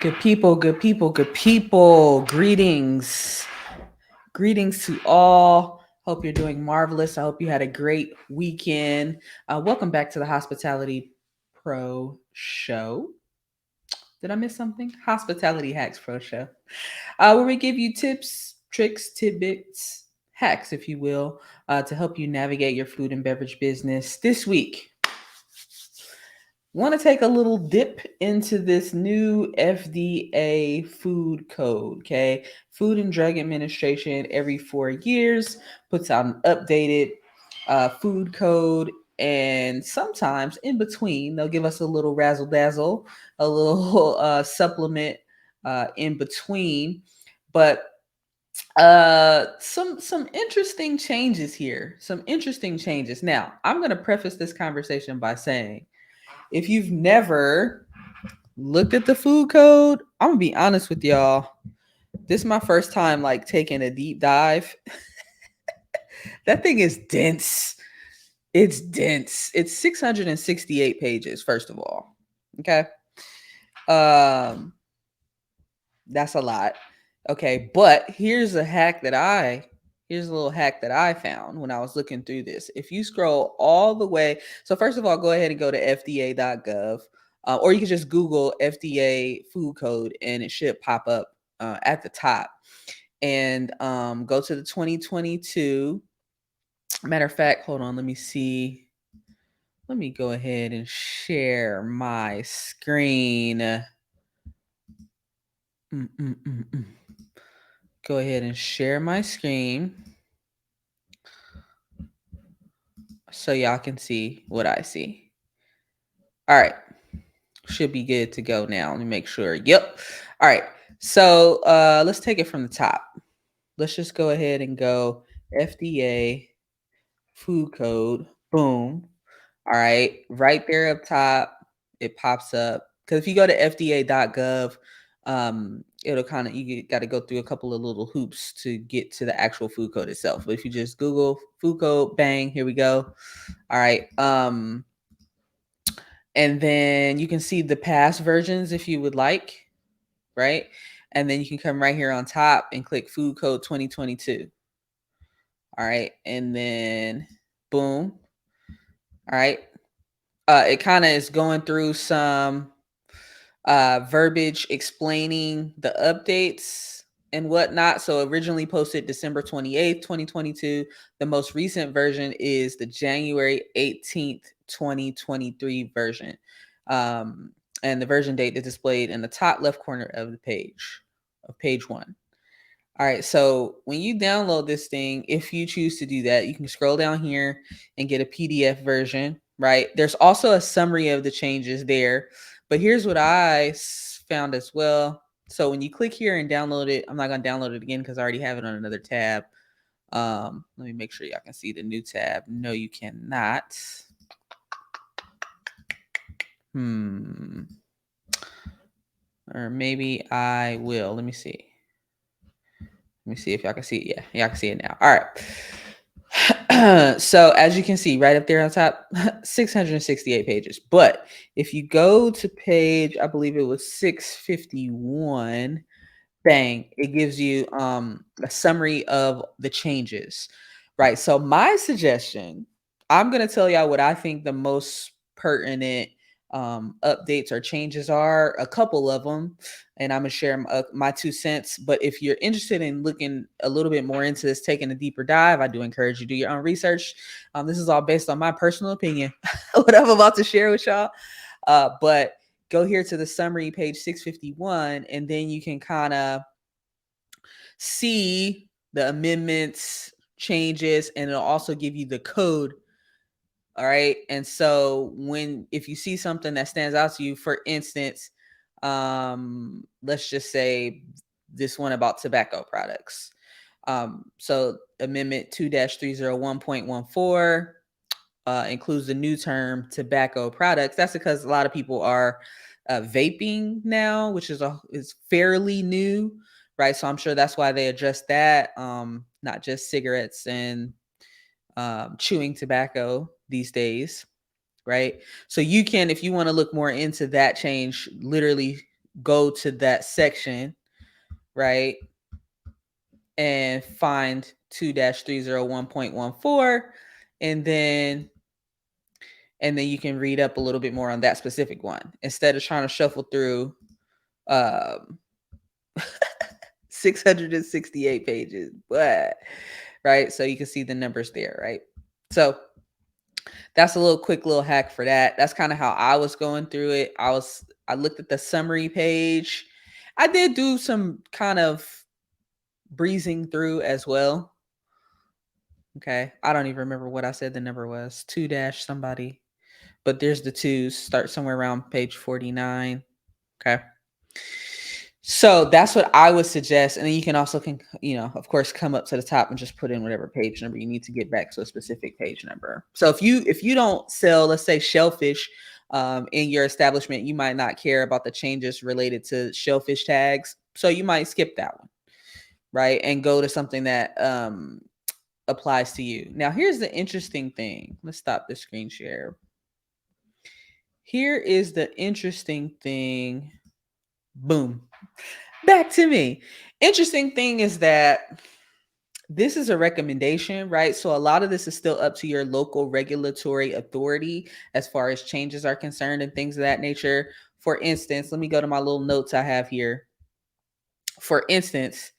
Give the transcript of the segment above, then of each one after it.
Good people, good people, good people. Greetings. Greetings to all. Hope you're doing marvelous. I hope you had a great weekend. Welcome back to the Hospitality Pro Show. Did I miss something? Hospitality Hacks Pro Show, where we give you tips, tricks, tidbits, hacks, if you will, to help you navigate your food and beverage business. This week, want to take a little dip into this new FDA food code, okay? Food and Drug Administration every 4 years puts out an updated food code, and sometimes in between, they'll give us a little razzle dazzle, a little supplement in between. But some interesting changes here. Some interesting changes. Now, I'm going to preface this conversation by saying if you've never looked at the food code, I'm gonna be honest with y'all. This is my first time like taking a deep dive. That thing is dense. It's dense. It's 668 pages, first of all. Okay. Um, that's a lot. Okay, but here's a little hack that I found when I was looking through this. If you scroll all the way, so first of all, go ahead and go to fda.gov, or you can just Google FDA food code and it should pop up at the top. And go to the 2022. Matter of fact, hold on, let me see. Let me go ahead and share my screen. Mm-mm-mm-mm. Go ahead and share my screen so y'all can see what I see. All right. Should be good to go now. Let me make sure. Yep. All right. So let's take it from the top. Let's just go ahead and go FDA food code. Boom. All right. Right there up top, it pops up. Because if you go to fda.gov, it'll kind of, you got to go through a couple of little hoops to get to the actual food code itself. But if you just Google food code, bang, here we go. All right. And then you can see the past versions if you would like, right? And then you can come right here on top and click food code 2022. All right. And then boom. All right. It kind of is going through some verbiage explaining the updates and whatnot. So originally posted December 28th, 2022. The most recent version is the January 18th, 2023 version. And the version date is displayed in the top left corner of the page, of page one. All right, so when you download this thing, if you choose to do that, you can scroll down here and get a PDF version, right? There's also a summary of the changes there, but here's what I found as well. So when you click here and download it, I'm not going to download it again because I already have it on another tab. Let me make sure y'all can see the new tab. No, you cannot. Or maybe I will. Let me see. Let me see if y'all can see it. Yeah, y'all can see it now. All right. So as you can see right up there on top, 668 pages. But if you go to page, I believe it was 651, bang, it gives you a summary of the changes. Right. So my suggestion, I'm going to tell y'all what I think the most pertinent updates or changes are, a couple of them, and I'm gonna share my 2 cents. But if you're interested in looking a little bit more into this, taking a deeper dive, I do encourage you to do your own research. This is all based on my personal opinion, what I'm about to share with y'all. But go here to the summary, page 651, and then you can kind of see the amendments, changes, and it'll also give you the code. All right. And so if you see something that stands out to you, for instance, let's just say this one about tobacco products. So amendment 2-301.14 includes the new term tobacco products. That's because a lot of people are vaping now, which is fairly new, right? So I'm sure that's why they addressed that, not just cigarettes and chewing tobacco these days, right? So you can, if you want to look more into that change, literally go to that section, right, and find 2-301.14, and then you can read up a little bit more on that specific one instead of trying to shuffle through um 668 pages. But right, so you can see the numbers there, right? So that's a little quick little hack for that. That's kind of how I was going through it. I looked at the summary page. I did do some kind of breezing through as well. Okay, I don't even remember what I said the number was. 2 dash somebody, but there's the twos. Start somewhere around page 49. Okay. So that's what I would suggest. And then you can also of course, come up to the top and just put in whatever page number you need to get back to a specific page number. So if you don't sell, let's say, shellfish in your establishment, you might not care about the changes related to shellfish tags. So you might skip that one, right? And go to something that applies to you. Now, here's the interesting thing. Let's stop the screen share. Here is the interesting thing. Boom. Back to me. Interesting thing is that this is a recommendation, right? So a lot of this is still up to your local regulatory authority as far as changes are concerned and things of that nature. For instance, let me go to my little notes I have here. For instance,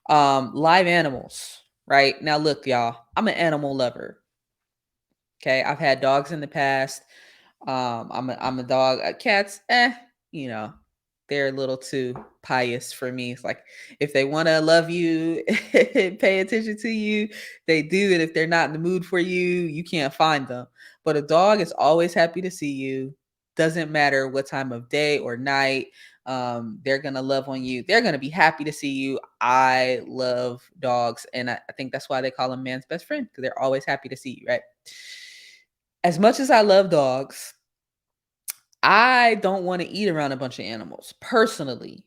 live animals, right? Now, look, y'all, I'm an animal lover. Okay. I've had dogs in the past. I'm a dog. Cats, you know, they're a little too pious for me. It's like if they want to love you and pay attention to you, they do. And if they're not in the mood for you, you can't find them. But a dog is always happy to see you. Doesn't matter what time of day or night. They're gonna love on you. They're gonna be happy to see you. I love dogs, and I think that's why they call them man's best friend, because they're always happy to see you, right? As much as I love dogs, I don't want to eat around a bunch of animals personally,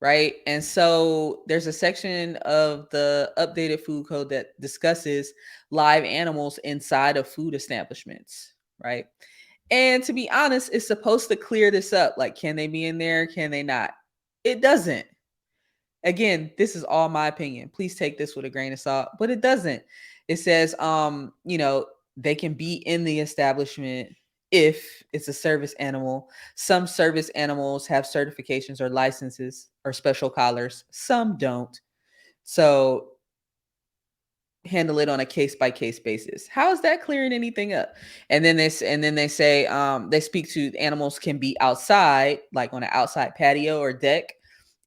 right? And so there's a section of the updated food code that discusses live animals inside of food establishments, right? And to be honest, it's supposed to clear this up. Like, can they be in there? Can they not? It doesn't. Again, this is all my opinion. Please take this with a grain of salt, but it doesn't. It says, they can be in the establishment if it's a service animal. Some service animals have certifications or licenses or special collars. Some don't. So handle it on a case by case basis. How is that clearing anything up? And then they say they speak to animals can be outside, like on an outside patio or deck,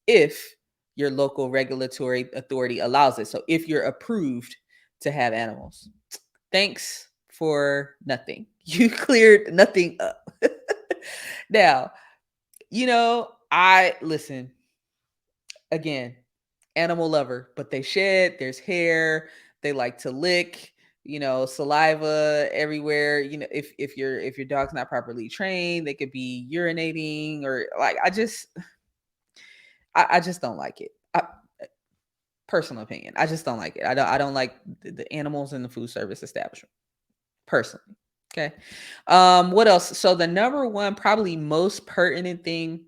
if your local regulatory authority allows it. So if you're approved to have animals. Thanks for nothing. You cleared nothing up. Now, I listen again, animal lover, but they shed, there's hair, they like to lick, saliva everywhere. If your dog's not properly trained, they could be urinating, or like I just don't like it. Personal opinion. I just don't like it. I don't like the animals in the food service establishment personally. Okay. What else? So the number one, probably most pertinent thing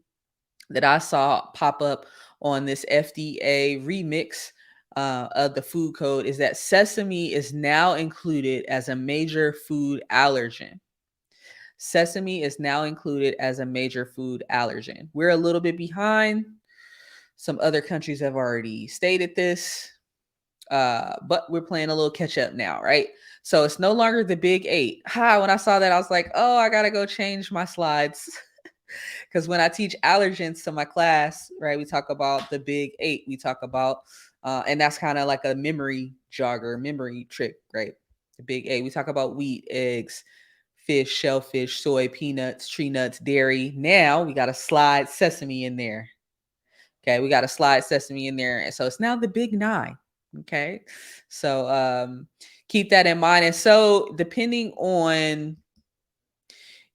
that I saw pop up on this FDA remix of the food code is that sesame is now included as a major food allergen. Sesame is now included as a major food allergen. We're a little bit behind. Some other countries have already stated this, but we're playing a little catch up now, right? So it's no longer the big eight. When I saw that, I was like, oh, I gotta go change my slides. Because when I teach allergens to my class, right, we talk about the big eight. We talk about, and that's kind of like a memory jogger, memory trick, right? The big eight. We talk about wheat, eggs, fish, shellfish, soy, peanuts, tree nuts, dairy. Now we got to slide sesame in there. Okay, we got to slide sesame in there. And so it's now the big nine. Okay. So keep that in mind. And so depending on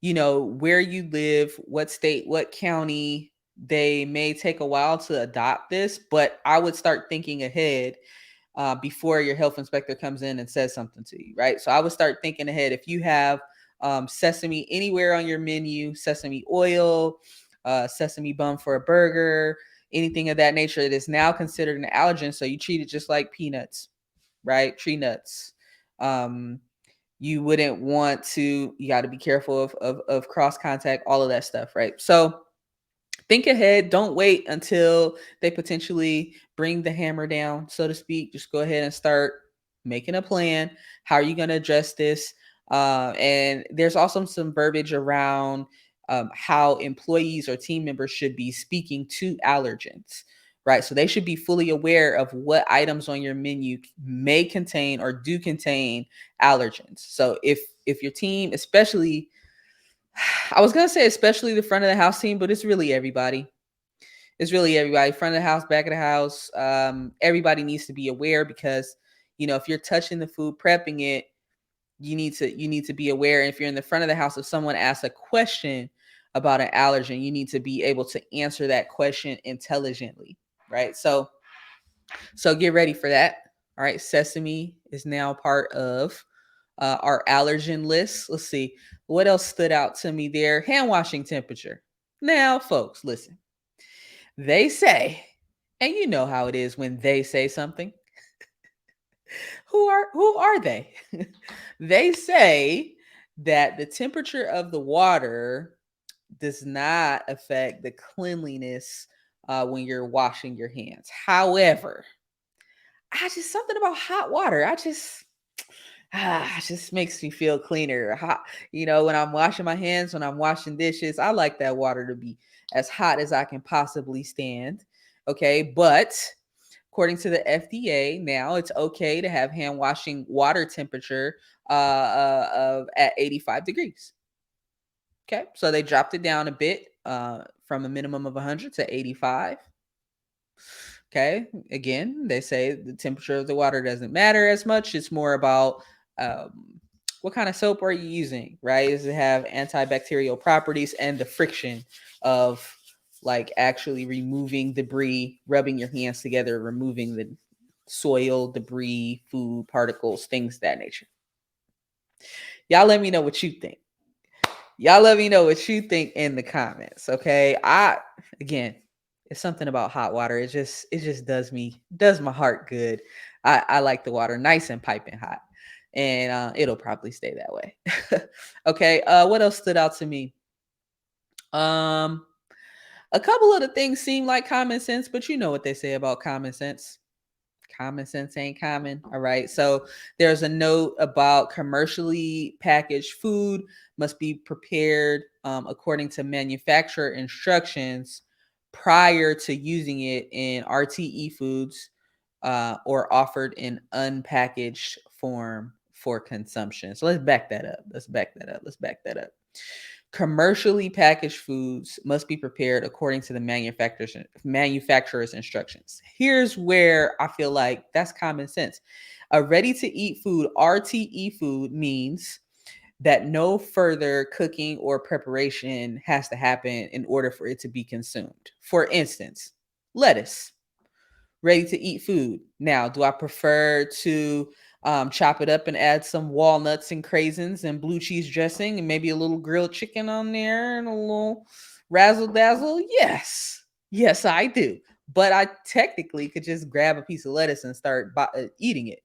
where you live, what state, what county, they may take a while to adopt this, but I would start thinking ahead before your health inspector comes in and says something to you, right? So I would start thinking ahead. If you have sesame anywhere on your menu, sesame oil, sesame bun for a burger, anything of that nature, it is now considered an allergen. So you treat it just like peanuts, right? Tree nuts. Um, you wouldn't want to, you got to be careful of cross contact, all of that stuff, right? So think ahead. Don't wait until they potentially bring the hammer down, so to speak. Just go ahead and start making a plan. How are you going to address this? And there's also some verbiage around how employees or team members should be speaking to allergens, right? So they should be fully aware of what items on your menu may contain or do contain allergens. So if your team, especially, I was gonna say especially the front of the house team, but it's really everybody. It's really everybody. Front of the house, back of the house. Everybody needs to be aware because if you're touching the food, prepping it, you need to be aware. And if you're in the front of the house, if someone asks a question about an allergen, you need to be able to answer that question intelligently, right? So get ready for that. All right, sesame is now part of our allergen list. Let's see what else stood out to me there. Hand washing temperature. Now, folks, listen. They say, and you know how it is when they say something. Who are they? They say that the temperature of the water does not affect the cleanliness when you're washing your hands. However, I just something about hot water. It just makes me feel cleaner. Hot, when I'm washing my hands, when I'm washing dishes, I like that water to be as hot as I can possibly stand. Okay, but according to the FDA, now it's okay to have hand washing water temperature of at 85 degrees. Okay, so they dropped it down a bit from a minimum of 100 to 85. Okay. Again, they say the temperature of the water doesn't matter as much. It's more about what kind of soap are you using, right? Does it have antibacterial properties and the friction of like actually removing debris, rubbing your hands together, removing the soil, debris, food, particles, things of that nature. Y'all let me know what you think. Y'all let me know what you think in the comments. Okay. Again, it's something about hot water. It just does my heart good. I like the water nice and piping hot. And it'll probably stay that way. Okay. What else stood out to me? Um, a couple of the things seem like common sense, but you know what they say about common sense. Common sense ain't common. All right. So there's a note about commercially packaged food must be prepared according to manufacturer instructions prior to using it in RTE foods or offered in unpackaged form for consumption. So let's back that up. Let's back that up. Commercially packaged foods must be prepared according to the manufacturer's instructions. Here's where I feel like that's common sense. A ready to eat food, RTE food, means that no further cooking or preparation has to happen in order for it to be consumed. For instance, lettuce, ready to eat food. Now, do I prefer to chop it up and add some walnuts and craisins and blue cheese dressing and maybe a little grilled chicken on there and a little razzle dazzle? Yes. Yes, I do. But I technically could just grab a piece of lettuce and start eating it.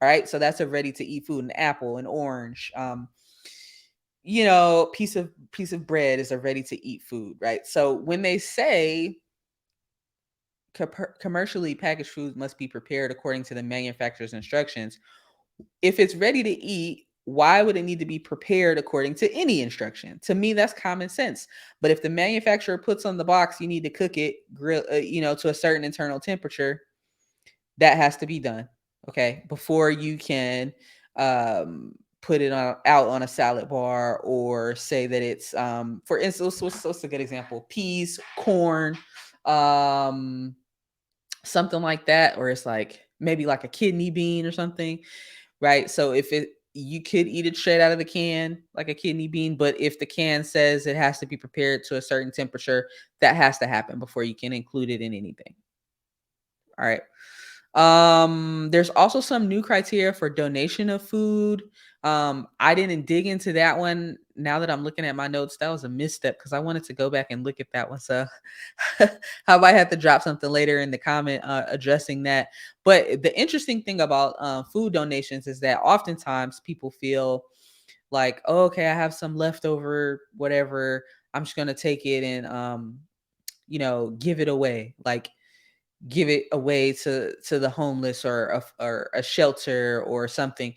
All right. So that's a ready to eat food. An apple, an orange, piece of bread is a ready to eat food, right? So when they say commercially packaged foods must be prepared according to the manufacturer's instructions. If it's ready to eat, why would it need to be prepared according to any instruction? To me, that's common sense. But if the manufacturer puts on the box, you need to cook it, grill, to a certain internal temperature, that has to be done. Okay, before you can put it out on a salad bar or say that it's for instance, what's a good example? Peas, corn, um, something like that, or it's like maybe like a kidney bean or something, right? So if it you could eat it straight out of the can like a kidney bean, but if the can says it has to be prepared to a certain temperature, that has to happen before you can include it in anything. All right. There's also some new criteria for donation of food. I didn't dig into that one. Now that I'm looking at my notes, that was a misstep because I wanted to go back and look at that one. So I might have to drop something later in the comment addressing that. But the interesting thing about food donations is that oftentimes people feel like, oh, okay, I have some leftover, whatever. I'm just gonna take it and give it away. Like give it away to the homeless or a shelter or something.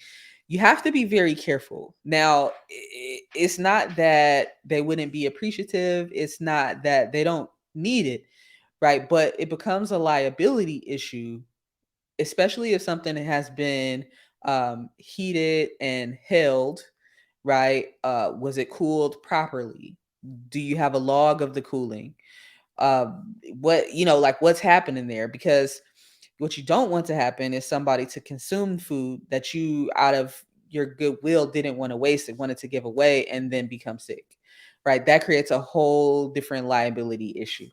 You have to be very careful. Now, it's not that they wouldn't be appreciative, it's not that they don't need it, right? But it becomes a liability issue, especially if something has been heated and held, right? Was it cooled properly? Do you have a log of the cooling? Like what's happening there? Because what you don't want to happen is somebody to consume food that you, out of your goodwill, didn't want to waste it, wanted to give away, and then become sick, right? That creates a whole different liability issue.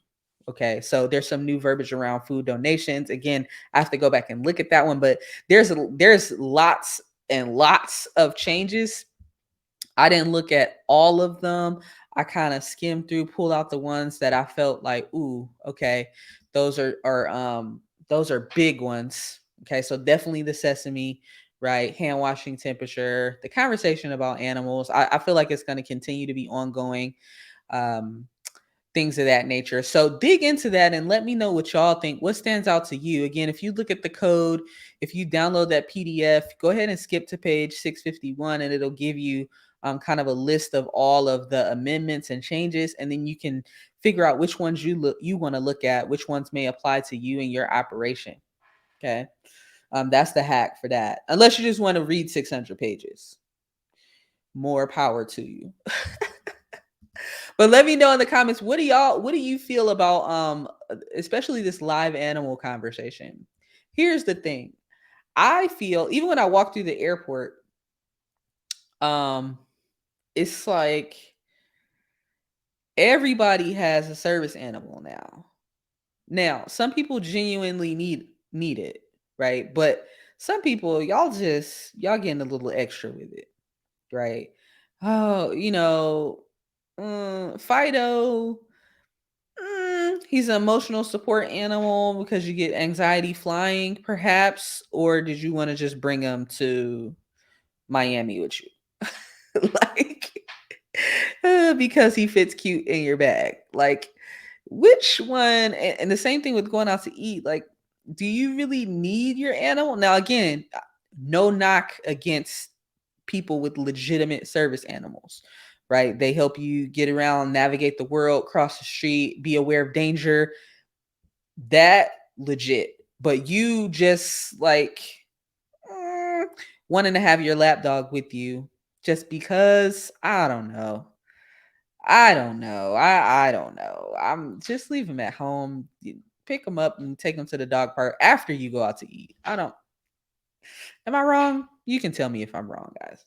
Okay, so there's some new verbiage around food donations. Again, I have to go back and look at that one, but there's lots and lots of changes. I didn't look at all of them. I kind of skimmed through, pulled out the ones that I felt like, ooh, okay, those are big ones. Okay, so definitely the sesame, right? Hand washing temperature, the conversation about animals. I feel like it's going to continue to be ongoing. Um, Things of that nature. So dig into that and let me know what y'all think. What stands out to you? Again, if you look at the code, if you download that PDF, go ahead and skip to page 651 and it'll give you kind of a list of all of the amendments and changes, and then you can figure out which ones you want to look at, which ones may apply to you and your operation. Okay. That's the hack for that. Unless you just want to read 600 pages. More power to you. But let me know in the comments, what do you feel about especially this live animal conversation? Here's the thing. I feel even when I walk through the airport, um it's like everybody has a service animal now. Now, some people genuinely need it, right? But some people, y'all getting a little extra with it, right? Oh, Fido. He's an emotional support animal because you get anxiety flying, perhaps, or did you want to just bring him to Miami with you? Like, because he fits cute in your bag. Like, which one? And the same thing with going out to eat. Like, do you really need your animal? Now, again, no knock against people with legitimate service animals, right? They help you get around, navigate the world, cross the street, be aware of danger. That legit. But you just like mm, wanting to have your lap dog with you just because I don't know. I don't know. I don't know. I'm just leave him at home. Pick him up and take him to the dog park after you go out to eat. I don't. Am I wrong? You can tell me if I'm wrong, guys.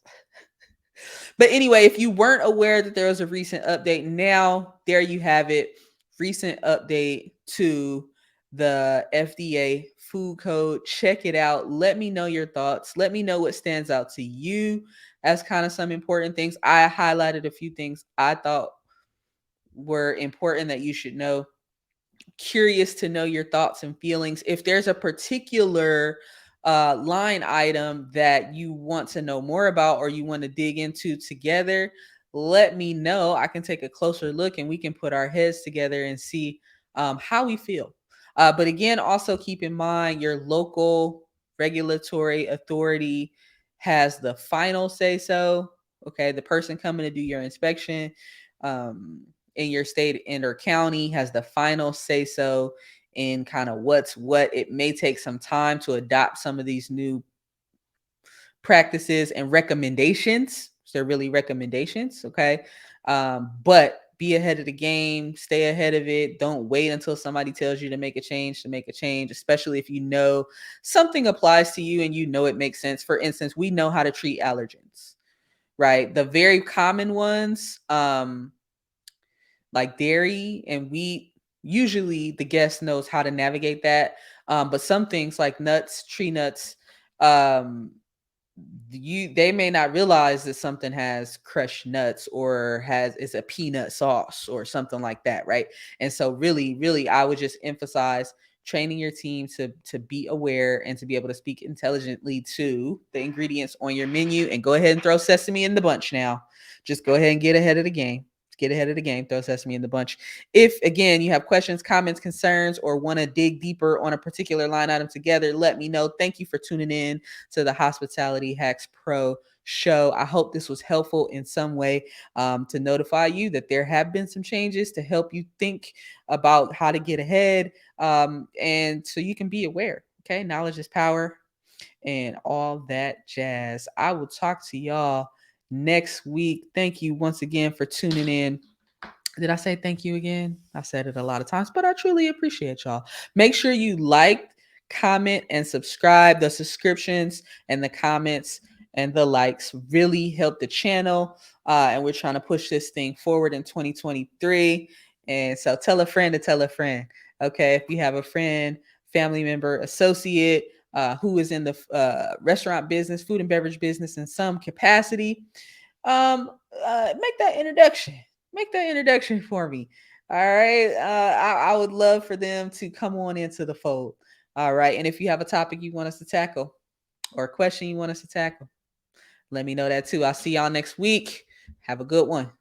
But anyway, if you weren't aware that there was a recent update, now there you have it. Recent update to the FDA food code. Check it out. Let me know your thoughts. Let me know what stands out to you as kind of some important things. I highlighted a few things I thought were important that you should know. Curious to know your thoughts and feelings. If there's a particular line item that you want to know more about or you want to dig into together, let me know. I can take a closer look and we can put our heads together and see how we feel. But again, also keep in mind your local regulatory authority has the final say so. Okay, the person coming to do your inspection. In your state and or county has the final say so in kind of what's what. It may take some time to adopt some of these new practices and recommendations. So they're really recommendations, okay? But be ahead of the game, stay ahead of it. Don't wait until somebody tells you to make a change, especially if you know something applies to you and you know it makes sense. For instance, we know how to treat allergens, right? The very common ones, like dairy and wheat, usually the guest knows how to navigate that. But some things like nuts, tree nuts, um, they may not realize that something has crushed nuts or has it's a peanut sauce or something like that, right? And so really I would just emphasize training your team to be aware and to be able to speak intelligently to the ingredients on your menu, and go ahead and throw sesame in the bunch now. Just go ahead and get ahead of the game. Get ahead of the game, throw sesame in the bunch. If again you have questions, comments, concerns, or want to dig deeper on a particular line item together, let me know. Thank you for tuning in to the Hospitality Hacks Pro show. I hope this was helpful in some way, to notify you that there have been some changes to help you think about how to get ahead, and so you can be aware. Okay, knowledge is power and all that jazz. I will talk to y'all next week. Thank you once again for tuning in. Did I say thank you again? I said it a lot of times, but I truly appreciate y'all. Make sure you like, comment, and subscribe. The subscriptions and the comments and the likes really help the channel. And we're trying to push this thing forward in 2023. And so tell a friend to tell a friend. Okay. If you have a friend, family member, associate, who is in the restaurant business, food and beverage business in some capacity, um, make that introduction. Make that introduction for me. All right. I would love for them to come on into the fold. All right. And if you have a topic you want us to tackle or a question you want us to tackle, let me know that too. I'll see y'all next week. Have a good one.